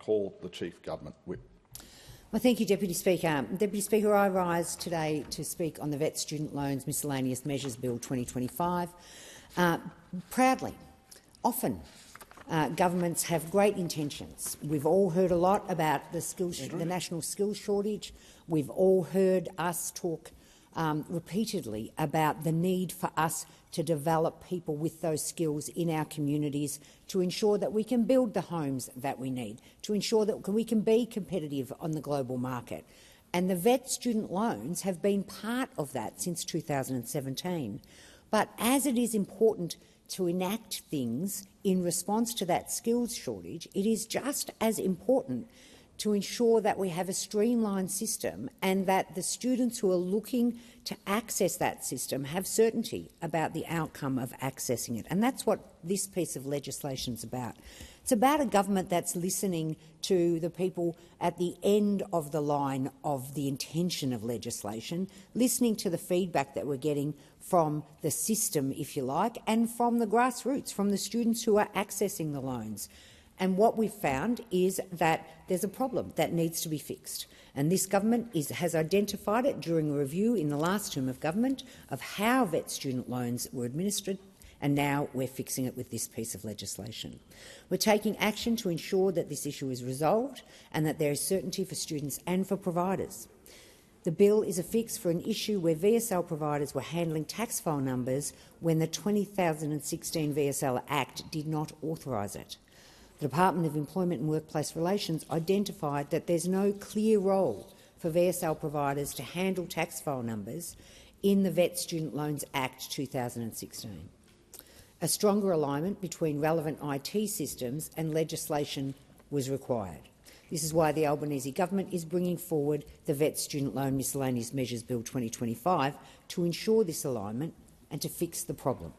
call the Chief Government Whip. Well, thank you, Deputy Speaker. Deputy Speaker, I rise today to speak on the VET Student Loans Miscellaneous Measures Bill 2025. Proudly, often governments have great intentions. We've all heard a lot about the national skills shortage. We've all heard us talk repeatedly about the need for us to develop people with those skills in our communities to ensure that we can build the homes that we need, to ensure that we can be competitive on the global market. And the VET student loans have been part of that since 2017. But as it is important to enact things in response to that skills shortage, it is just as important to ensure that we have a streamlined system and that the students who are looking to access that system have certainty about the outcome of accessing it. And that's what this piece of legislation is about. It's about a government that's listening to the people at the end of the line of the intention of legislation, listening to the feedback that we're getting from the system, if you like, and from the grassroots, from the students who are accessing the loans. And what we've found is that there's a problem that needs to be fixed. And this government has identified it during a review in the last term of government of how VET student loans were administered, and now we're fixing it with this piece of legislation. We're taking action to ensure that this issue is resolved and that there is certainty for students and for providers. The bill is a fix for an issue where VSL providers were handling tax file numbers when the 2016 VSL Act did not authorise it. The Department of Employment and Workplace Relations identified that there's no clear role for VSL providers to handle tax file numbers in the VET Student Loans Act 2016. A stronger alignment between relevant IT systems and legislation was required. This is why the Albanese government is bringing forward the VET Student Loan Miscellaneous Measures Bill 2025 to ensure this alignment and to fix the problem.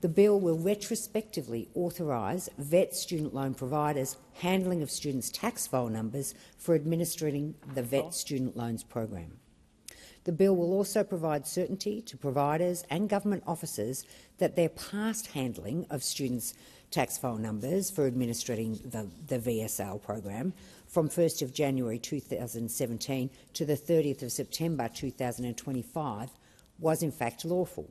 The bill will retrospectively authorise VET student loan providers' handling of students' tax file numbers for administering the VET student loans program. The bill will also provide certainty to providers and government officers that their past handling of students' tax file numbers for administering the VSL program from 1st of January 2017 to the 30th of September 2025 was in fact lawful.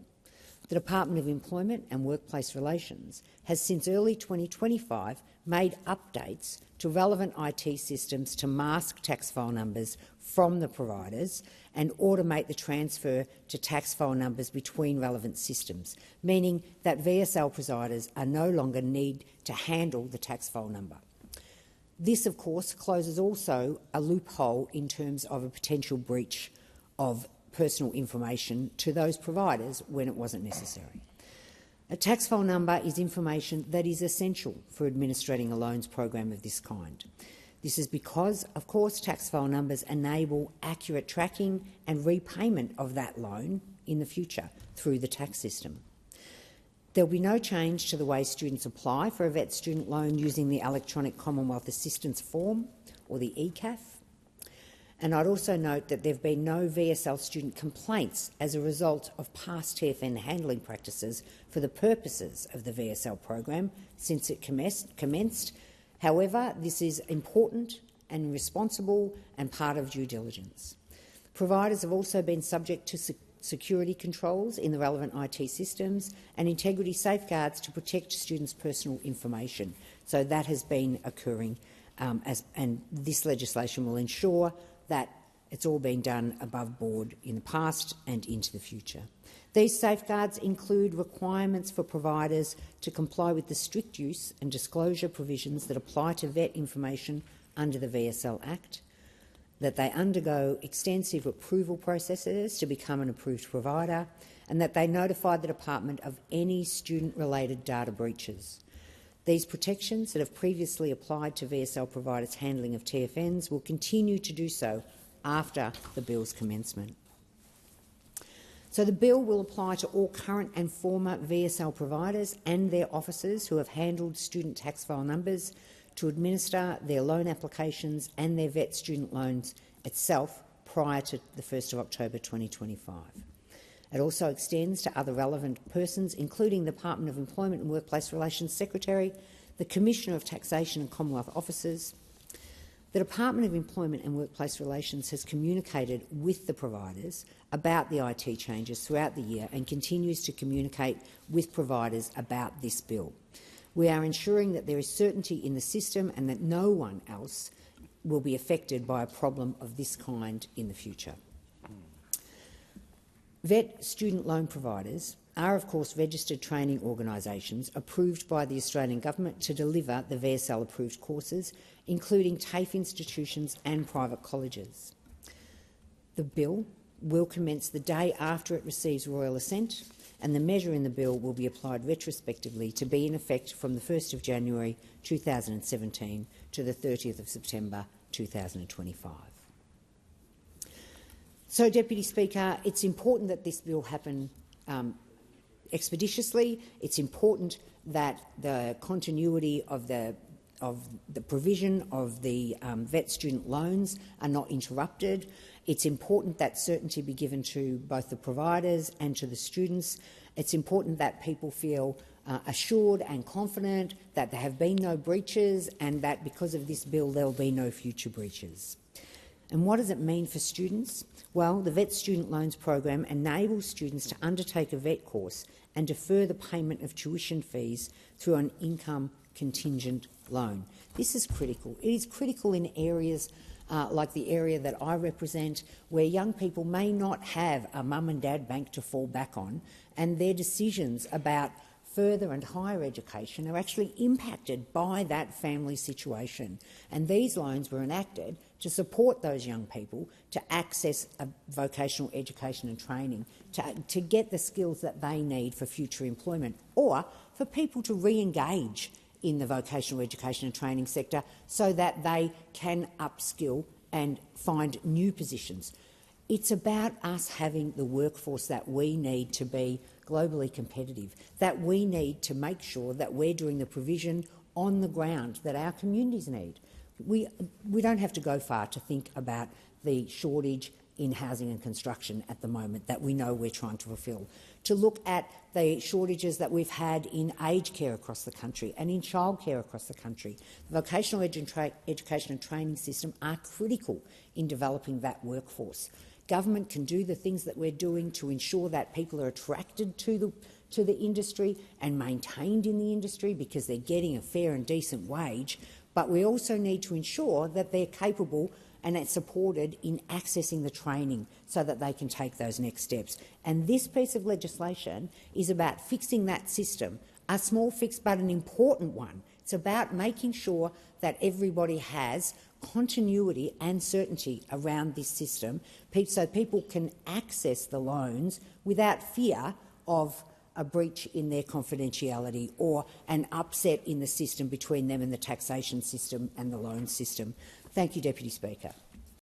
The Department of Employment and Workplace Relations has since early 2025 made updates to relevant IT systems to mask tax file numbers from the providers and automate the transfer to tax file numbers between relevant systems, meaning that VSL providers are no longer need to handle the tax file number. This, of course, closes also a loophole in terms of a potential breach of personal information to those providers when it wasn't necessary. A tax file number is information that is essential for administrating a loans program of this kind. This is because, of course, tax file numbers enable accurate tracking and repayment of that loan in the future through the tax system. There will be no change to the way students apply for a VET student loan using the Electronic Commonwealth Assistance Form, or the ECAF. And I'd also note that there have been no VSL student complaints as a result of past TFN handling practices for the purposes of the VSL program since it commenced. However, this is important and responsible and part of due diligence. Providers have also been subject to security controls in the relevant IT systems and integrity safeguards to protect students' personal information. So that has been occurring, and this legislation will ensure that it's all been done above board in the past and into the future. These safeguards include requirements for providers to comply with the strict use and disclosure provisions that apply to VET information under the VSL Act, that they undergo extensive approval processes to become an approved provider, and that they notify the department of any student-related data breaches. These protections that have previously applied to VSL providers' handling of TFNs will continue to do so after the bill's commencement. So the bill will apply to all current and former VSL providers and their officers who have handled student tax file numbers to administer their loan applications and their VET student loans itself prior to the 1st of October 2025. It also extends to other relevant persons, including the Department of Employment and Workplace Relations Secretary, the Commissioner of Taxation and Commonwealth Officers, The Department of Employment and Workplace Relations has communicated with the providers about the IT changes throughout the year and continues to communicate with providers about this bill. We are ensuring that there is certainty in the system and that no one else will be affected by a problem of this kind in the future. VET student loan providers are, of course, registered training organisations approved by the Australian Government to deliver the VSL-approved courses, including TAFE institutions and private colleges. The bill will commence the day after it receives royal assent, and the measure in the bill will be applied retrospectively to be in effect from the 1st of January 2017 to the 30th of September 2025. So, Deputy Speaker, it's important that this bill happen expeditiously. It's important that the continuity of the provision of the VET student loans are not interrupted. It's important that certainty be given to both the providers and to the students. It's important that people feel assured and confident that there have been no breaches and that because of this bill there will be no future breaches. And what does it mean for students? Well, the VET Student Loans program enables students to undertake a VET course and defer the payment of tuition fees through an income contingent loan. This is critical. It is critical in areas like the area that I represent, where young people may not have a mum and dad bank to fall back on, and their decisions about further and higher education are actually impacted by that family situation. And these loans were enacted to support those young people to access a vocational education and training, to get the skills that they need for future employment, or for people to re-engage in the vocational education and training sector so that they can upskill and find new positions. It's about us having the workforce that we need to be globally competitive, that we need to make sure that we're doing the provision on the ground that our communities need. We don't have to go far to think about the shortage in housing and construction at the moment that we know we're trying to fulfil, to look at the shortages that we've had in aged care across the country and in childcare across the country. The vocational education and training system are critical in developing that workforce. Government can do the things that we're doing to ensure that people are attracted to the industry and maintained in the industry because they're getting a fair and decent wage, but we also need to ensure that they're capable and it's supported in accessing the training so that they can take those next steps. And this piece of legislation is about fixing that system, a small fix but an important one. It's about making sure that everybody has continuity and certainty around this system so people can access the loans without fear of a breach in their confidentiality or an upset in the system between them and the taxation system and the loan system. Thank you, Deputy Speaker.